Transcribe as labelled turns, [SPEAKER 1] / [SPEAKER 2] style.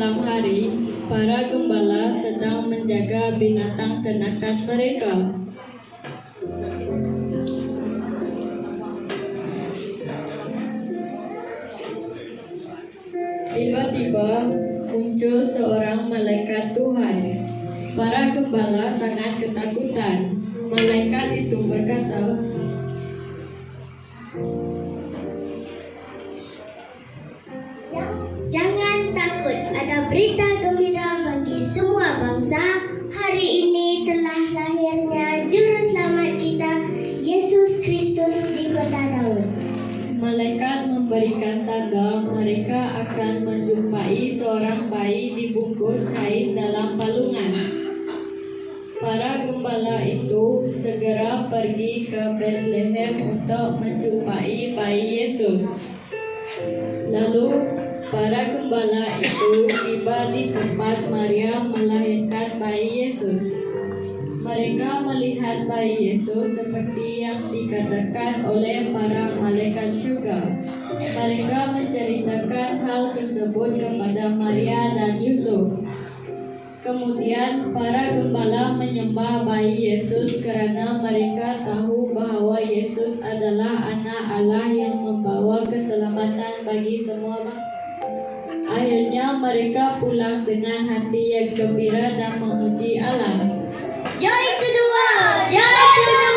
[SPEAKER 1] malam hari, para gembala sedang menjaga binatang ternakan mereka. Tiba-tiba muncul seorang malaikat Tuhan. Para gembala sangat ketakutan. Malaikat itu berkata,
[SPEAKER 2] "Jangan takut, ada berita gembira bagi semua bangsa. Hari ini telah lahirnya Juru Selamat kita, Yesus Kristus di kota Daud."
[SPEAKER 1] malaikat memberikan tanda mereka akan menjumpai seorang bayi dibungkus kain dalam palungan. Para gembala itu segera pergi ke Bethlehem untuk menjumpai bayi Yesus. Lalu para gembala itu tiba di tempat Maria melahirkan bayi Yesus. Mereka melihat bayi Yesus seperti yang dikatakan oleh para malaikat juga. Mereka menceritakan hal tersebut kepada Maria dan Yusuf. Kemudian para gembala menyembah bayi Yesus karena mereka tahu bahwa Yesus adalah anak Allah yang membawa keselamatan bagi semua bangsa. Akhirnya mereka pulang dengan hati yang gembira dan memuji Allah.
[SPEAKER 2] Joy to the world! Joy to the